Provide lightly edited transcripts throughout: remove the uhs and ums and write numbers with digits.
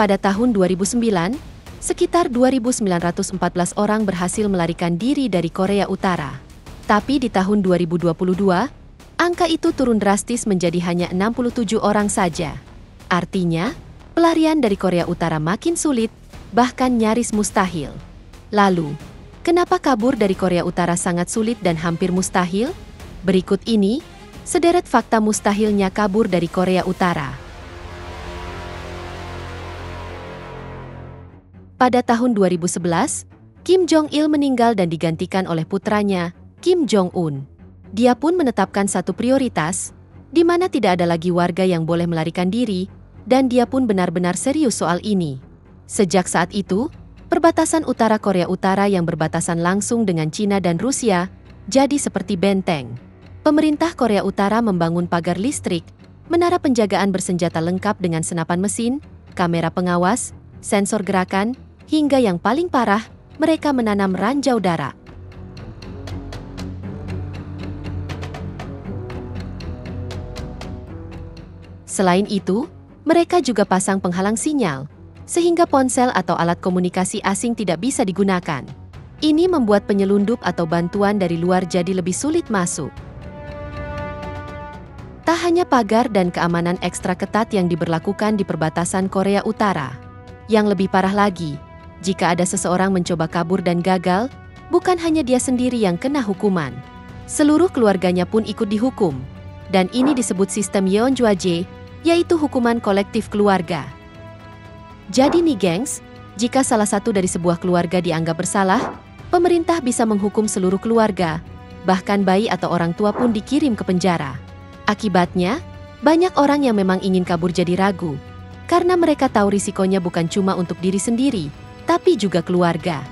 Pada tahun 2009, sekitar 2.914 orang berhasil melarikan diri dari Korea Utara. Tapi di tahun 2022, angka itu turun drastis menjadi hanya 67 orang saja. Artinya, pelarian dari Korea Utara makin sulit, bahkan nyaris mustahil. Lalu, kenapa kabur dari Korea Utara sangat sulit dan hampir mustahil? Berikut ini, sederet fakta mustahilnya kabur dari Korea Utara. Pada tahun 2011, Kim Jong-il meninggal dan digantikan oleh putranya, Kim Jong-un. Dia pun menetapkan satu prioritas, di mana tidak ada lagi warga yang boleh melarikan diri, dan dia pun benar-benar serius soal ini. Sejak saat itu, perbatasan utara Korea Utara yang berbatasan langsung dengan Cina dan Rusia jadi seperti benteng. Pemerintah Korea Utara membangun pagar listrik, menara penjagaan bersenjata lengkap dengan senapan mesin, kamera pengawas, sensor gerakan, hingga yang paling parah, mereka menanam ranjau darat. Selain itu, mereka juga pasang penghalang sinyal, sehingga ponsel atau alat komunikasi asing tidak bisa digunakan. Ini membuat penyelundup atau bantuan dari luar jadi lebih sulit masuk. Tak hanya pagar dan keamanan ekstra ketat yang diberlakukan di perbatasan Korea Utara. Yang lebih parah lagi, jika ada seseorang mencoba kabur dan gagal, bukan hanya dia sendiri yang kena hukuman. Seluruh keluarganya pun ikut dihukum. Dan ini disebut sistem Yeonjwaje, yaitu hukuman kolektif keluarga. Jadi nih gengs, jika salah satu dari sebuah keluarga dianggap bersalah, pemerintah bisa menghukum seluruh keluarga, bahkan bayi atau orang tua pun dikirim ke penjara. Akibatnya, banyak orang yang memang ingin kabur jadi ragu, karena mereka tahu risikonya bukan cuma untuk diri sendiri, tapi juga keluarga.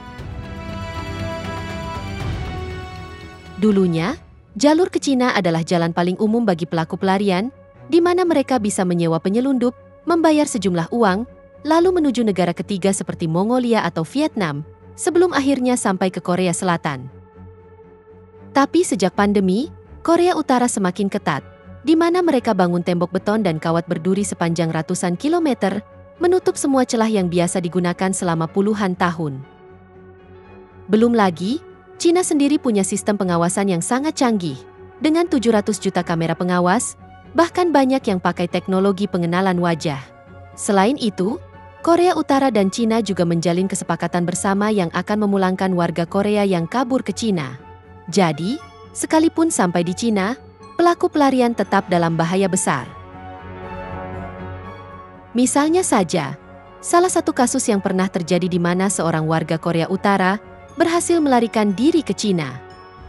Dulunya, jalur ke Cina adalah jalan paling umum bagi pelaku pelarian, di mana mereka bisa menyewa penyelundup, membayar sejumlah uang, lalu menuju negara ketiga seperti Mongolia atau Vietnam, sebelum akhirnya sampai ke Korea Selatan. Tapi sejak pandemi, Korea Utara semakin ketat, di mana mereka bangun tembok beton dan kawat berduri sepanjang ratusan kilometer, menutup semua celah yang biasa digunakan selama puluhan tahun. Belum lagi, Cina sendiri punya sistem pengawasan yang sangat canggih, dengan 700 juta kamera pengawas, bahkan banyak yang pakai teknologi pengenalan wajah. Selain itu, Korea Utara dan Cina juga menjalin kesepakatan bersama yang akan memulangkan warga Korea yang kabur ke Cina. Jadi, sekalipun sampai di Cina, pelaku pelarian tetap dalam bahaya besar. Misalnya saja, salah satu kasus yang pernah terjadi di mana seorang warga Korea Utara berhasil melarikan diri ke Cina.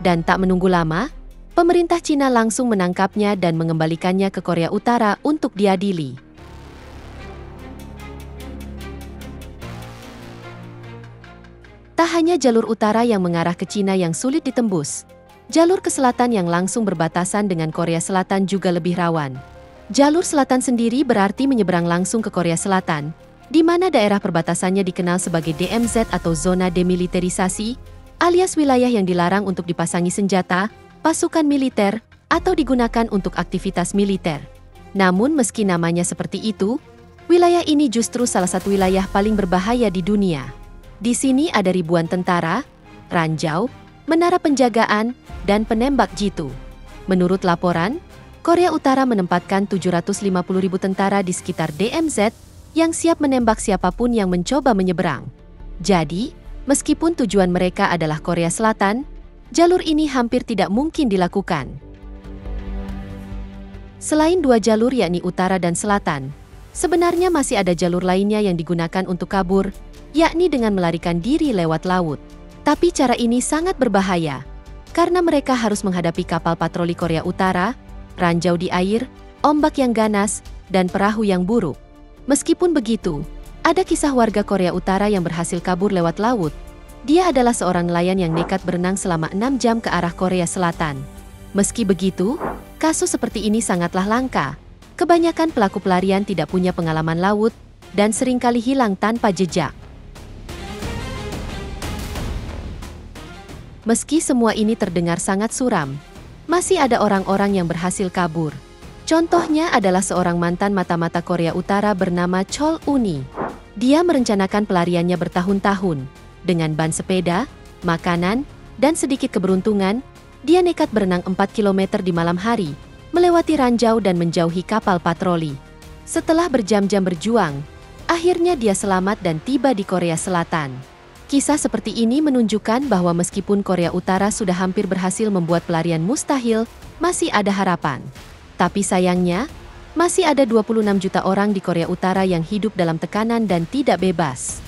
Dan tak menunggu lama, pemerintah Cina langsung menangkapnya dan mengembalikannya ke Korea Utara untuk diadili. Tak hanya jalur utara yang mengarah ke Cina yang sulit ditembus, jalur ke selatan yang langsung berbatasan dengan Korea Selatan juga lebih rawan. Jalur selatan sendiri berarti menyeberang langsung ke Korea Selatan, di mana daerah perbatasannya dikenal sebagai DMZ atau zona demilitarisasi, alias wilayah yang dilarang untuk dipasangi senjata, pasukan militer, atau digunakan untuk aktivitas militer. Namun meski namanya seperti itu, wilayah ini justru salah satu wilayah paling berbahaya di dunia. Di sini ada ribuan tentara, ranjau, menara penjagaan, dan penembak jitu. Menurut laporan, Korea Utara menempatkan 750.000 tentara di sekitar DMZ yang siap menembak siapapun yang mencoba menyeberang. Jadi, meskipun tujuan mereka adalah Korea Selatan, jalur ini hampir tidak mungkin dilakukan. Selain dua jalur yakni utara dan selatan, sebenarnya masih ada jalur lainnya yang digunakan untuk kabur, yakni dengan melarikan diri lewat laut. Tapi cara ini sangat berbahaya, karena mereka harus menghadapi kapal patroli Korea Utara, ranjau di air, ombak yang ganas, dan perahu yang buruk. Meskipun begitu, ada kisah warga Korea Utara yang berhasil kabur lewat laut. Dia adalah seorang nelayan yang nekat berenang selama 6 jam ke arah Korea Selatan. Meski begitu, kasus seperti ini sangatlah langka. Kebanyakan pelaku pelarian tidak punya pengalaman laut, dan seringkali hilang tanpa jejak. Meski semua ini terdengar sangat suram, masih ada orang-orang yang berhasil kabur. Contohnya adalah seorang mantan mata-mata Korea Utara bernama Chol Uni. Dia merencanakan pelariannya bertahun-tahun. Dengan ban sepeda, makanan, dan sedikit keberuntungan, dia nekat berenang 4 kilometer di malam hari, melewati ranjau dan menjauhi kapal patroli. Setelah berjam-jam berjuang, akhirnya dia selamat dan tiba di Korea Selatan. Kisah seperti ini menunjukkan bahwa meskipun Korea Utara sudah hampir berhasil membuat pelarian mustahil, masih ada harapan. Tapi sayangnya, masih ada 26 juta orang di Korea Utara yang hidup dalam tekanan dan tidak bebas.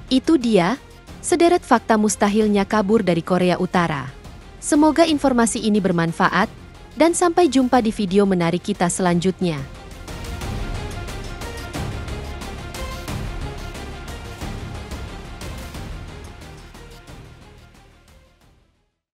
Itu dia, sederet fakta mustahilnya kabur dari Korea Utara. Semoga informasi ini bermanfaat, dan sampai jumpa di video menarik kita selanjutnya.